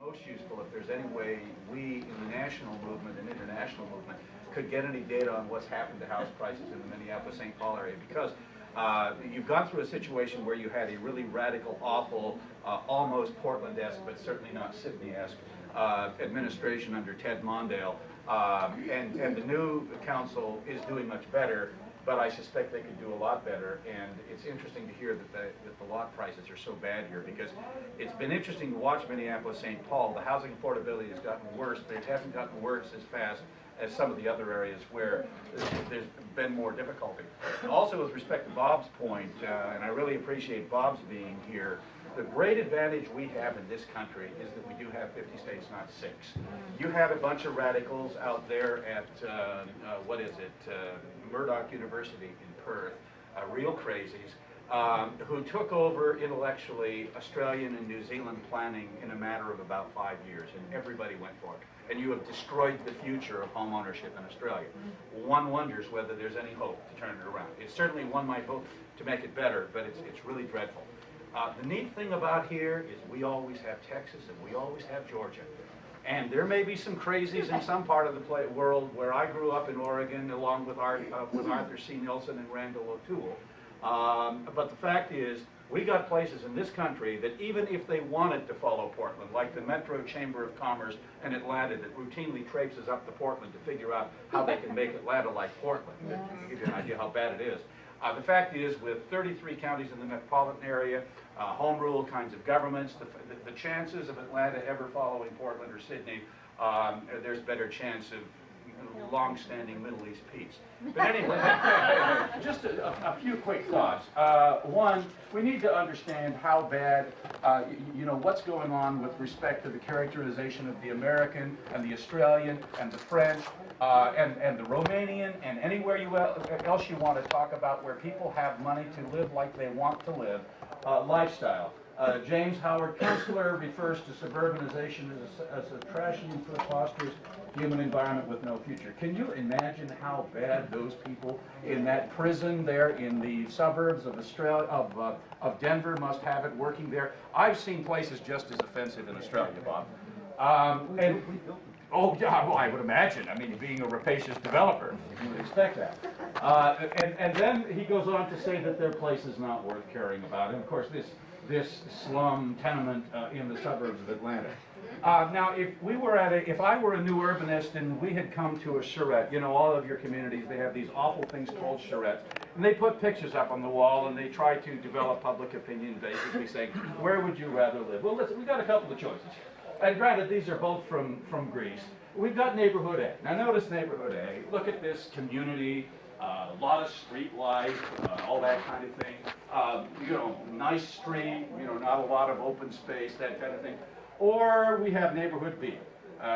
Most useful if there's any way we in the national movement and international movement could get any data on what's happened to house prices in the Minneapolis-St. Paul area, because you've gone through a situation where you had a really radical, awful, almost Portland-esque, but certainly not Sydney-esque administration under Ted Mondale, and the new council is doing much better, but I suspect they could do a lot better. And it's interesting to hear that the lot prices are so bad here, because it's been interesting to watch Minneapolis-St. Paul. The housing affordability has gotten worse, but it hasn't gotten worse as fast as some of the other areas where there's been more difficulty. Also, with respect to Bob's point, and I really appreciate Bob's being here, the great advantage we have in this country is that we do have 50 states, not 6. You have a bunch of radicals out there at, Murdoch University in Perth, real crazies, who took over intellectually Australian and New Zealand planning in a matter of about 5 years, and everybody went for it. And you have destroyed the future of home ownership in Australia. One wonders whether there's any hope to turn it around. It's certainly one might hope to make it better, but it's really dreadful. The neat thing about here is we always have Texas and we always have Georgia. And there may be some crazies in some part of the world where I grew up in Oregon, along with Arthur C. Nilsson and Randall O'Toole. But the fact is, we got places in this country that even if they wanted to follow Portland, like the Metro Chamber of Commerce in Atlanta that routinely traipses up to Portland to figure out how they can make Atlanta like Portland, to give you an idea how bad it is. The fact is, with 33 counties in the metropolitan area, home rule kinds of governments, the chances of Atlanta ever following Portland or Sydney, there's better chance of long-standing Middle East peace. But anyway, just a few quick thoughts. One, we need to understand how bad, what's going on with respect to the characterization of the American and the Australian and the French and the Romanian and anywhere else you want to talk about where people have money to live like they want to live, lifestyle. James Howard Kunstler refers to suburbanization as a trashy and preposterous human environment with no future. Can you imagine how bad those people in that prison there in the suburbs of of Denver must have it working there? I've seen places just as offensive in Australia, Bob. Oh, yeah, well, I would imagine. I mean, being a rapacious developer, you would expect that. And then he goes on to say that their place is not worth caring about. And of course, this slum tenement in the suburbs of Atlanta. Now, if I were a new urbanist and we had come to a charrette, all of your communities, they have these awful things called charrettes, and they put pictures up on the wall and they try to develop public opinion, basically saying, where would you rather live? Well, listen, we've got a couple of choices here. And granted, these are both from Greece. We've got neighborhood A. Now notice neighborhood A. Look at this community, a lot of street life, all that kind of thing. Nice street, not a lot of open space, that kind of thing. Or we have neighborhood B,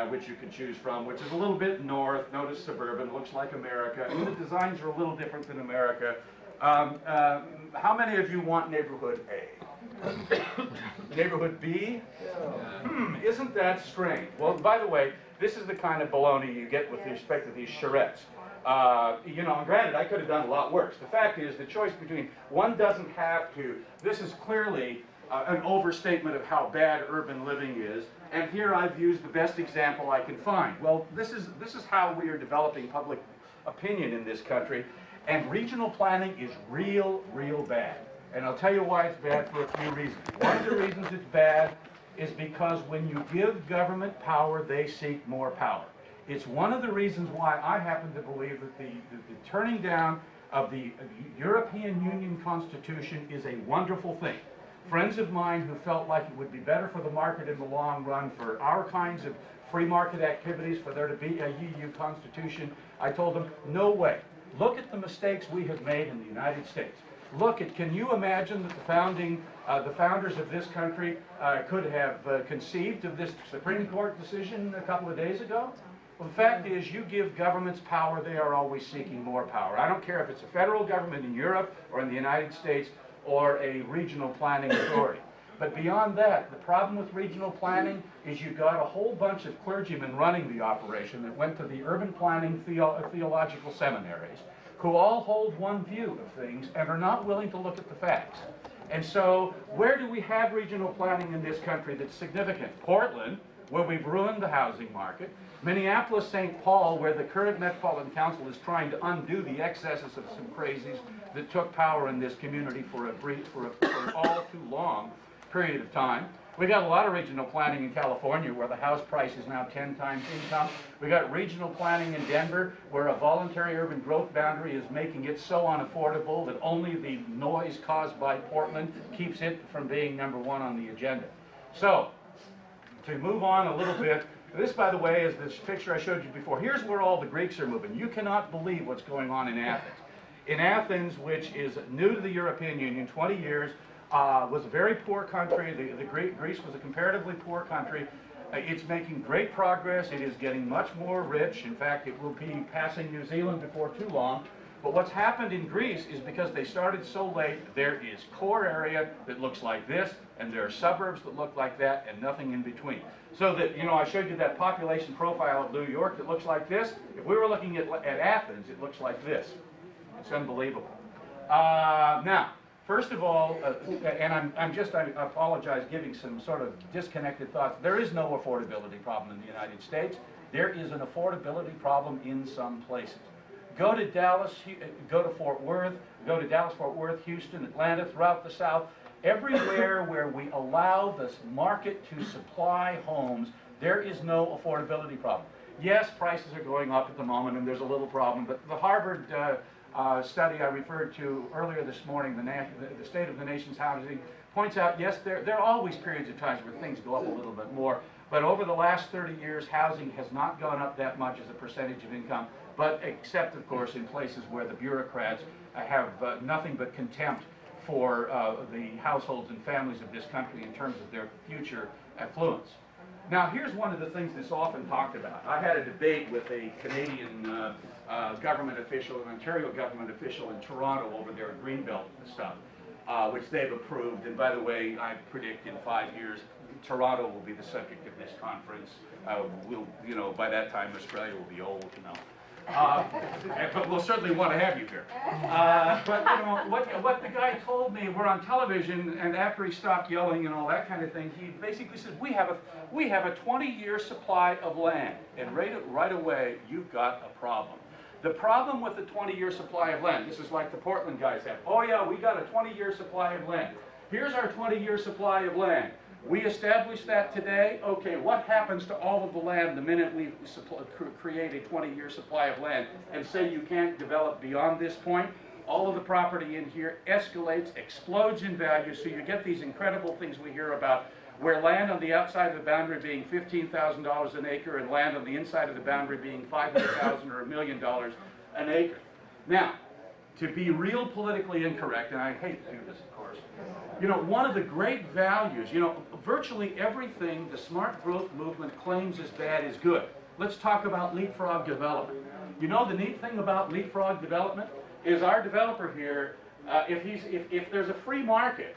which you can choose from, which is a little bit north. Notice suburban, looks like America. And the designs are a little different than America. How many of you want neighborhood A? Neighborhood B? Isn't that strange? Well, by the way, this is the kind of baloney you get with respect to these charrettes. Granted, I could have done a lot worse. The fact is, the choice between one doesn't have to. This is clearly an overstatement of how bad urban living is. And here I've used the best example I can find. Well, this is how we are developing public opinion in this country. And regional planning is real bad. And I'll tell you why it's bad for a few reasons. One of the reasons it's bad is because when you give government power, they seek more power. It's one of the reasons why I happen to believe that the turning down of the European Union Constitution is a wonderful thing. Friends of mine who felt like it would be better for the market in the long run, for our kinds of free market activities, for there to be a EU Constitution, I told them, no way. Look at the mistakes we have made in the United States. Can you imagine that the founders of this country could have conceived of this Supreme Court decision a couple of days ago? Well, the fact is, you give governments power, they are always seeking more power. I don't care if it's a federal government in Europe or in the United States or a regional planning authority. But beyond that, the problem with regional planning is you've got a whole bunch of clergymen running the operation that went to the urban planning theological seminaries, who all hold one view of things and are not willing to look at the facts. And so, where do we have regional planning in this country that's significant? Portland, where we've ruined the housing market. Minneapolis, St. Paul, where the current Metropolitan Council is trying to undo the excesses of some crazies that took power in this community for an all too long period of time. We got a lot of regional planning in California where the house price is now 10 times income. We got regional planning in Denver where a voluntary urban growth boundary is making it so unaffordable that only the noise caused by Portland keeps it from being #1 on the agenda. So, to move on a little bit, this, by the way, is this picture I showed you before. Here's where all the Greeks are moving. You cannot believe what's going on in Athens. In Athens, which is new to the European Union, 20 years, was a very poor country. Greece was a comparatively poor country. It's making great progress. It is getting much more rich. In fact, it will be passing New Zealand before too long. But what's happened in Greece is because they started so late, there is core area that looks like this, and there are suburbs that look like that, and nothing in between. So that, you know, I showed you that population profile of New York that looks like this. If we were looking at Athens, it looks like this. It's unbelievable. Now, first of all, and I apologize giving some sort of disconnected thoughts. There is no affordability problem in the United States. There is an affordability problem in some places. Go to Dallas, go to Fort Worth, go to Dallas, Fort Worth, Houston, Atlanta, throughout the South. Everywhere where we allow the market to supply homes, there is no affordability problem. Yes, prices are going up at the moment, and there's a little problem, but the Harvard study I referred to earlier this morning, the State of the Nation's Housing, points out, yes, there are always periods of times where things go up a little bit more, but over the last 30 years, housing has not gone up that much as a percentage of income, but except, of course, in places where the bureaucrats have nothing but contempt for the households and families of this country in terms of their future affluence. Now, here's one of the things that's often talked about. I had a debate with a Canadian government official, an Ontario government official in Toronto over their Greenbelt stuff, which they've approved. And by the way, I predict in 5 years, Toronto will be the subject of this conference. You know, by that time, Australia will be old, you know. But we'll certainly want to have you here. But you know, what the guy told me, we're on television, and after he stopped yelling and all that kind of thing, he basically says, we have a 20-year supply of land, and right away, you've got a problem. The problem with the 20-year supply of land, this is like the Portland guys have. Oh yeah, we got a 20-year supply of land. Here's our 20-year supply of land. We established that today. Okay, what happens to all of the land the minute we create a 20-year supply of land and say you can't develop beyond this point? All of the property in here escalates, explodes in value, so you get these incredible things we hear about where land on the outside of the boundary being $15,000 an acre and land on the inside of the boundary being $500,000 or $1 million an acre. Now, to be real politically incorrect, and I hate to do this, of course, you know, one of the great values, you know, virtually everything the smart growth movement claims is bad is good. Let's talk about leapfrog development. You know, the neat thing about leapfrog development is our developer here, if there's a free market,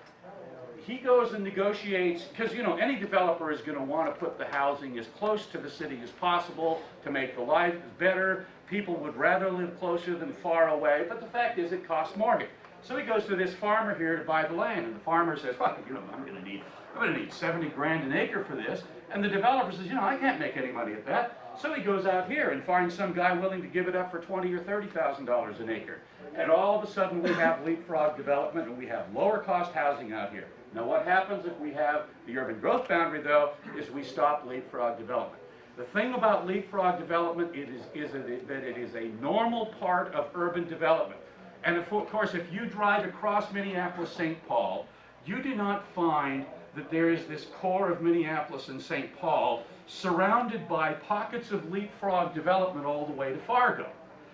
he goes and negotiates, because, you know, any developer is going to want to put the housing as close to the city as possible to make the life better. People would rather live closer than far away, but the fact is it costs more here. So he goes to this farmer here to buy the land, and the farmer says, well, you know, I'm going to need 70 grand an acre for this. And the developer says, you know, I can't make any money at that. So he goes out here and finds some guy willing to give it up for $20,000 or $30,000 an acre. And all of a sudden we have leapfrog development, and we have lower cost housing out here. Now what happens if we have the urban growth boundary, though, is we stop leapfrog development. The thing about leapfrog development is that it is a normal part of urban development. And of course, if you drive across Minneapolis-St. Paul, you do not find that there is this core of Minneapolis and St. Paul surrounded by pockets of leapfrog development all the way to Fargo.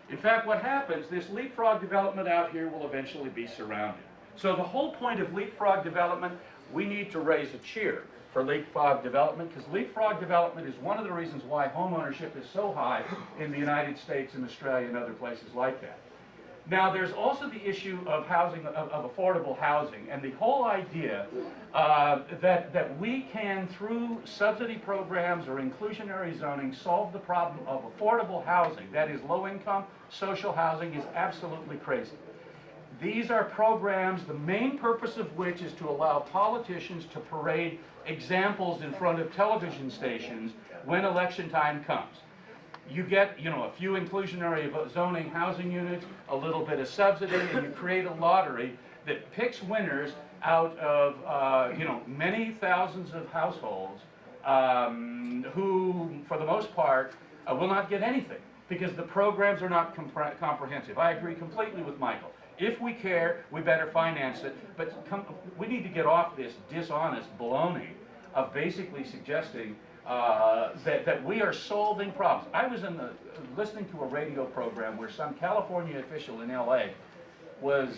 In fact, what happens, this leapfrog development out here will eventually be surrounded. So the whole point of leapfrog development, we need to raise a cheer for leapfrog development, because leapfrog development is one of the reasons why home ownership is so high in the United States and Australia and other places like that. Now, there's also the issue of housing, of affordable housing, and the whole idea that we can, through subsidy programs or inclusionary zoning, solve the problem of affordable housing, that is low-income social housing, is absolutely crazy. These are programs, the main purpose of which is to allow politicians to parade examples in front of television stations when election time comes. You get, a few inclusionary zoning housing units, a little bit of subsidy, and you create a lottery that picks winners out of, many thousands of households who, for the most part, will not get anything because the programs are not comprehensive. I agree completely with Michael. If we care, we better finance it, but we need to get off this dishonest baloney of basically suggesting that we are solving problems. I was listening to a radio program where some California official in LA was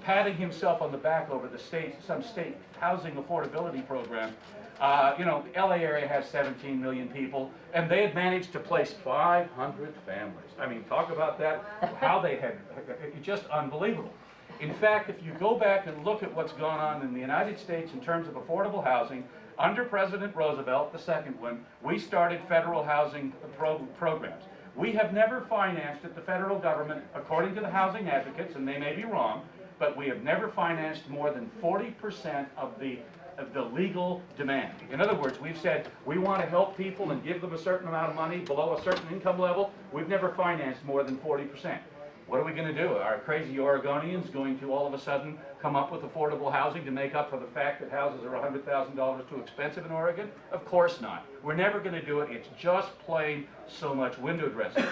patting himself on the back over some state housing affordability program. LA area has 17 million people, and they had managed to place 500 families. I mean, talk about that, how they had, just unbelievable. In fact, if you go back and look at what's gone on in the United States in terms of affordable housing, under President Roosevelt, the second one, we started federal housing programs. We have never financed at the federal government, according to the housing advocates, and they may be wrong, but we have never financed more than 40% of the legal demand. In other words, we've said we want to help people and give them a certain amount of money below a certain income level. We've never financed more than 40%. What are we going to do? Are crazy Oregonians going to all of a sudden come up with affordable housing to make up for the fact that houses are $100,000 too expensive in Oregon? Of course not. We're never going to do it. It's just plain so much window dressing.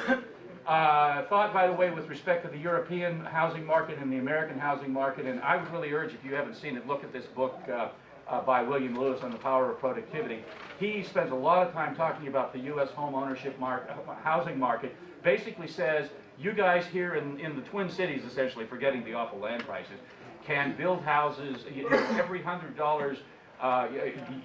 Thought, by the way, with respect to the European housing market and the American housing market, and I would really urge, if you haven't seen it, look at this book by William Lewis on the power of productivity. He spends a lot of time talking about the U.S. home ownership housing market. Basically says, you guys here in the Twin Cities, essentially, forgetting the awful land prices, can build houses. Every $100,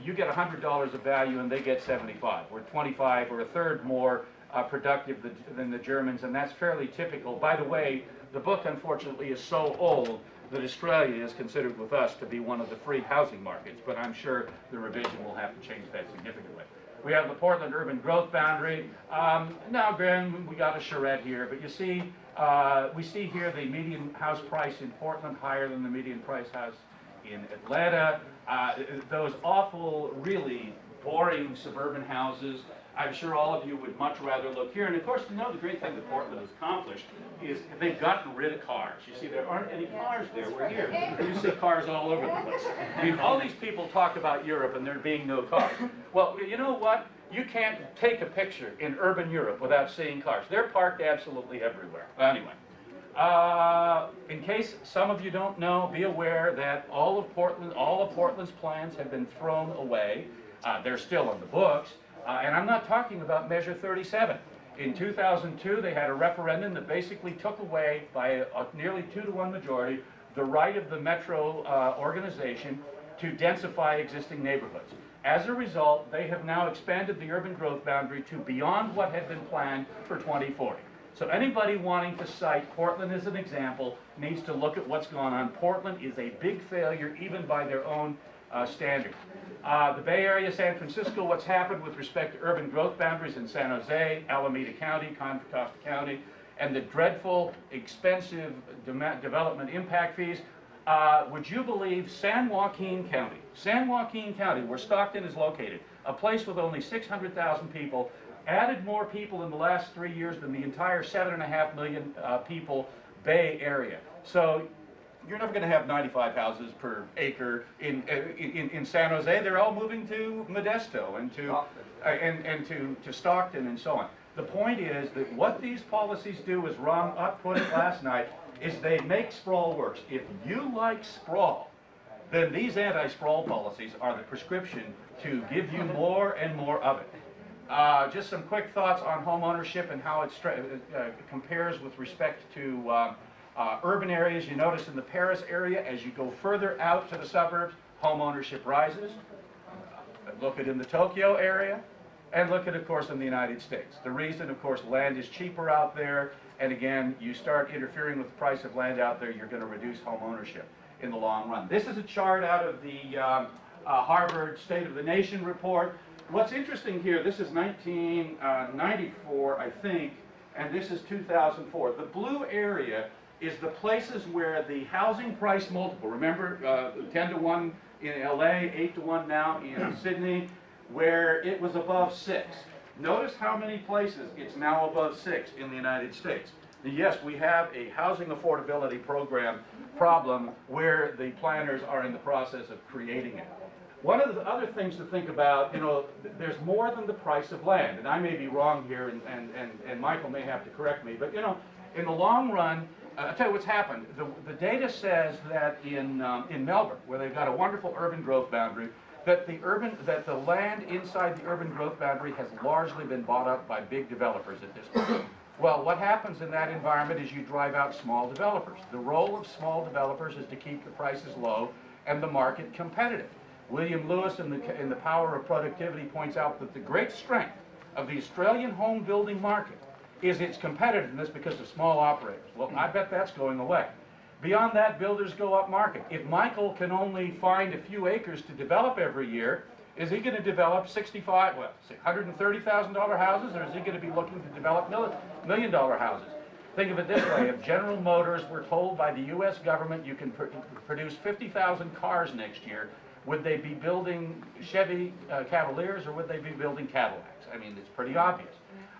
you get $100 of value, and they get 75. We're 25 or a third more productive than the Germans, and that's fairly typical. By the way, the book, unfortunately, is so old that Australia is considered with us to be one of the free housing markets, but I'm sure the revision will have to change that significantly. We have the Portland urban growth boundary. Now, Graham, we got a charrette here, but you see, we see here the median house price in Portland higher than the median price house in Atlanta. Those awful, really boring suburban houses. I'm sure all of you would much rather look here. And of course, the great thing that Portland has accomplished is they've gotten rid of cars. You see, there aren't any cars there. We're here. You see cars all over the place. I mean, all these people talk about Europe and there being no cars. Well, you know what? You can't take a picture in urban Europe without seeing cars. They're parked absolutely everywhere. Anyway, in case some of you don't know, be aware that all of Portland's plans have been thrown away. They're still on the books. And I'm not talking about Measure 37. In 2002, they had a referendum that basically took away, by a nearly 2-to-1 majority, the right of the metro organization to densify existing neighborhoods. As a result, they have now expanded the urban growth boundary to beyond what had been planned for 2040. So anybody wanting to cite Portland as an example needs to look at what's gone on. Portland is a big failure, even by their own standards. The Bay Area, San Francisco, what's happened with respect to urban growth boundaries in San Jose, Alameda County, Contra Costa County, and the dreadful, expensive development impact fees. Would you believe San Joaquin County, where Stockton is located, a place with only 600,000 people, added more people in the last 3 years than the entire 7.5 million people Bay Area. So you're never going to have 95 houses per acre in San Jose. They're all moving to Modesto and to Stockton and so on. The point is that what these policies do, as Ron put it last night, is they make sprawl worse. If you like sprawl, then these anti-sprawl policies are the prescription to give you more and more of it. Just some quick thoughts on home ownership and how it compares with respect to urban areas. You notice in the Paris area, as you go further out to the suburbs, home ownership rises. Look at in the Tokyo area, and look at, of course, in the United States. The reason, of course, land is cheaper out there, and again, you start interfering with the price of land out there, you're going to reduce home ownership in the long run. This is a chart out of the Harvard State of the Nation report. What's interesting here, this is 1994, I think, and this is 2004. The blue area is the places where the housing price multiple, remember 10 to 1 in LA, 8 to 1 now in Sydney, where it was above 6. Notice how many places it's now above 6 in the United States. Yes, we have a housing affordability program problem where the planners are in the process of creating it. One of the other things to think about, you know, there's more than the price of land, and I may be wrong here, and Michael may have to correct me, but you know, in the long run, I'll tell you what's happened. The data says that in Melbourne, where they've got a wonderful urban growth boundary, that the land inside the urban growth boundary has largely been bought up by big developers at this point. Well, what happens in that environment is you drive out small developers. The role of small developers is to keep the prices low and the market competitive. William Lewis in the Power of Productivity points out that the great strength of the Australian home building market is its competitiveness because of small operators. Well, I bet that's going away. Beyond that, builders go up market. If Michael can only find a few acres to develop every year, is he going to develop $130,000 houses, or is he going to be looking to develop $1 million houses? Think of it this way. If General Motors were told by the U.S. government you can produce 50,000 cars next year, would they be building Chevy Cavaliers or would they be building Cadillacs? I mean, it's pretty obvious.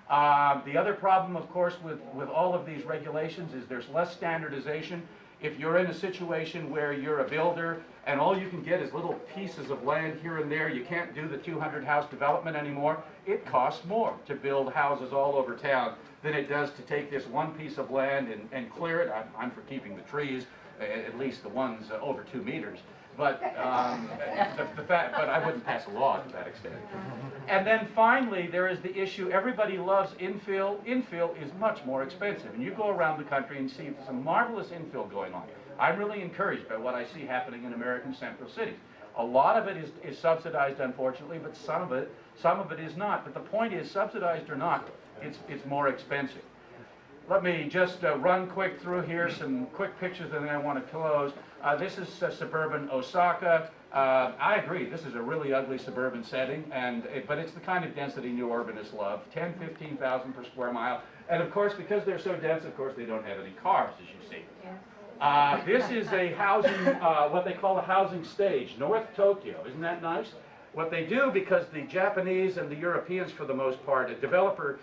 The other problem, of course, with all of these regulations is there's less standardization. If you're in a situation where you're a builder and all you can get is little pieces of land here and there, you can't do the 200 house development anymore, it costs more to build houses all over town than it does to take this one piece of land and clear it. I'm for keeping the trees, at least the ones over 2 meters. But but I wouldn't pass a law to that extent. And then finally, there is the issue, everybody loves infill. Infill is much more expensive. And you go around the country and see some marvelous infill going on. I'm really encouraged by what I see happening in American central cities. A lot of it is subsidized, unfortunately, but some of it is not. But the point is, subsidized or not, it's more expensive. Let me just run quick through here some quick pictures and then I want to close. This is suburban Osaka. I agree, this is a really ugly suburban setting, but it's the kind of density new urbanists love, 10,000, 15,000 per square mile. And of course, because they're so dense, of course, they don't have any cars, as you see. This is a housing, what they call a housing stage, North Tokyo. Isn't that nice? What they do, because the Japanese and the Europeans, for the most part, a developer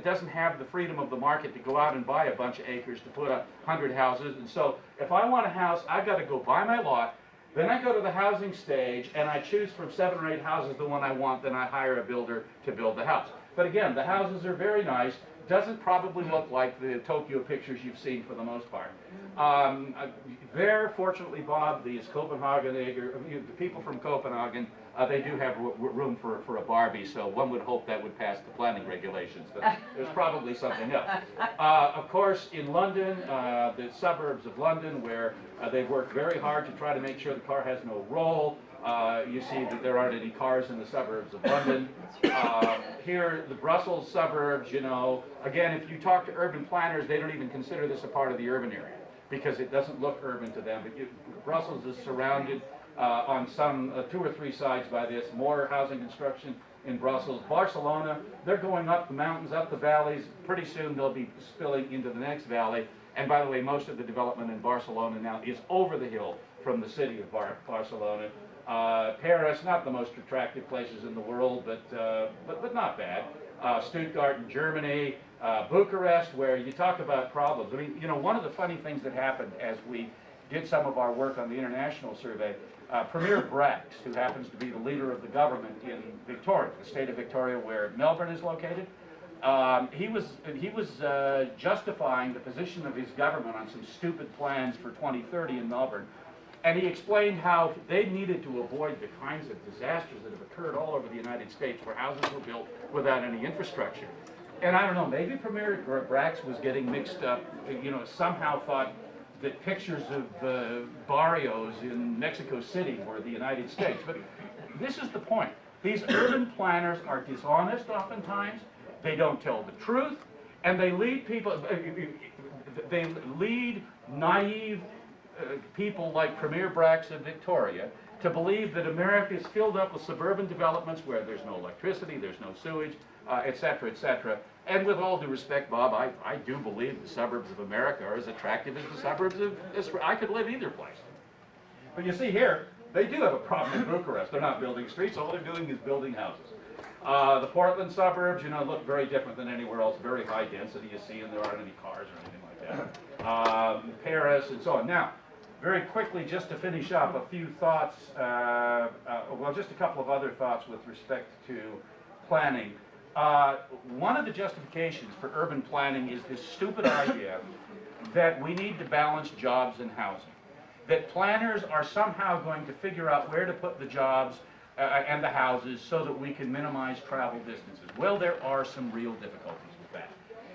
doesn't have the freedom of the market to go out and buy a bunch of acres to put 100 houses. And so if I want a house, I've got to go buy my lot, then I go to the housing stage and I choose from 7 or 8 houses the one I want, then I hire a builder to build the house. But again, the houses are very nice. Doesn't probably look like the Tokyo pictures you've seen for the most part. There, fortunately, Bob, these Copenhagen, the people from Copenhagen, they do have room for a Barbie, so one would hope that would pass the planning regulations. But there's probably something else. Of course, in London, the suburbs of London, where they've worked very hard to try to make sure the car has no roll. You see that there aren't any cars in the suburbs of London. Here, the Brussels suburbs, you know, again, if you talk to urban planners, they don't even consider this a part of the urban area because it doesn't look urban to them. But Brussels is surrounded on some 2 or 3 sides by this, more housing construction in Brussels. Barcelona, they're going up the mountains, up the valleys. Pretty soon they'll be spilling into the next valley. And by the way, most of the development in Barcelona now is over the hill from the city of Barcelona. Paris, not the most attractive places in the world, but not bad. Stuttgart in Germany, Bucharest, where you talk about problems. I mean, you know, one of the funny things that happened as we did some of our work on the international survey, Premier Brax, who happens to be the leader of the government in Victoria, the state of Victoria where Melbourne is located, he was justifying the position of his government on some stupid plans for 2030 in Melbourne. And he explained how they needed to avoid the kinds of disasters that have occurred all over the United States where houses were built without any infrastructure. And I don't know, maybe Premier Brax was getting mixed up, you know, somehow thought that pictures of barrios in Mexico City were the United States. But this is the point. These urban planners are dishonest oftentimes, they don't tell the truth, and they lead people, they lead naive people like Premier Brax of Victoria to believe that America is filled up with suburban developments where there's no electricity, there's no sewage, et cetera, et cetera. And with all due respect, Bob, I do believe the suburbs of America are as attractive as the suburbs of Israel. I could live either place. But you see here, they do have a problem in Bucharest. They're not building streets. All they're doing is building houses. The Portland suburbs, you know, look very different than anywhere else. Very high density, you see, and there aren't any cars or anything like that. Paris and so on. Now, very quickly, just to finish up, a few thoughts, well, just a couple of other thoughts with respect to planning. One of the justifications for urban planning is this stupid idea that we need to balance jobs and housing. That planners are somehow going to figure out where to put the jobs and the houses so that we can minimize travel distances. Well, there are some real difficulties with that.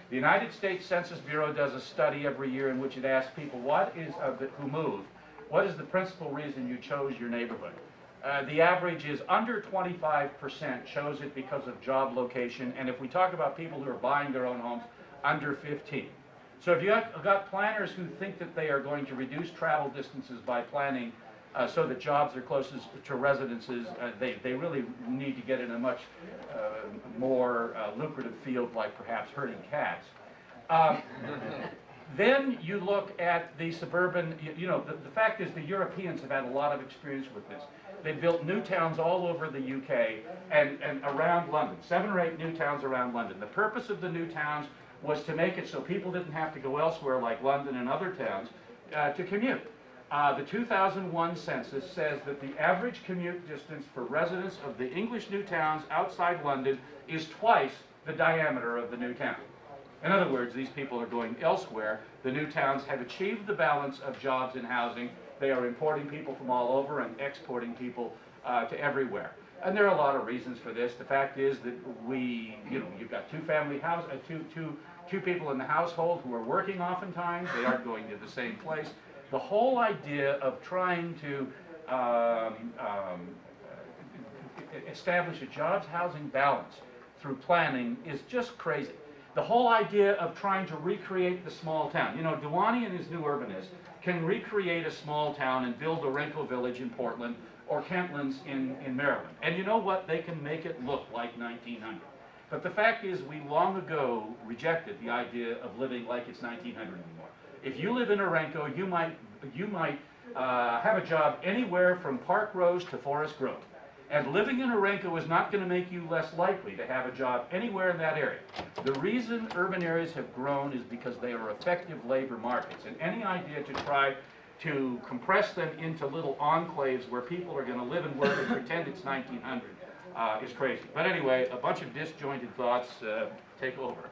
The United States Census Bureau does a study every year in which it asks people who move, what is the principal reason you chose your neighborhood? The average is under 25% chose it because of job location, and if we talk about people who are buying their own homes, under 15. So if you've got planners who think that they are going to reduce travel distances by planning so that jobs are closest to residences, they really need to get in a much more lucrative field like perhaps herding cats. Then you look at the suburban, you know, the fact is the Europeans have had a lot of experience with this. They've built new towns all over the UK and around London, 7 or 8 new towns around London. The purpose of the new towns was to make it so people didn't have to go elsewhere like London and other towns to commute. The 2001 census says that the average commute distance for residents of the English new towns outside London is twice the diameter of the new town. In other words, these people are going elsewhere. The new towns have achieved the balance of jobs and housing. They are importing people from all over and exporting people to everywhere. And there are a lot of reasons for this. The fact is that you've got two people in the household who are working oftentimes. They aren't going to the same place. The whole idea of trying to establish a jobs housing balance through planning is just crazy. The whole idea of trying to recreate the small town. You know, Duane and his new urbanists can recreate a small town and build a Wrinkle Village in Portland or Kentlands in Maryland. And you know what? They can make it look like 1900. But the fact is, we long ago rejected the idea of living like it's 1900 anymore. If you live in Orenco, you might have a job anywhere from Park Rose to Forest Grove. And living in Orenco is not going to make you less likely to have a job anywhere in that area. The reason urban areas have grown is because they are effective labor markets. And any idea to try to compress them into little enclaves where people are going to live and work and pretend it's 1900 is crazy. But anyway, a bunch of disjointed thoughts take over.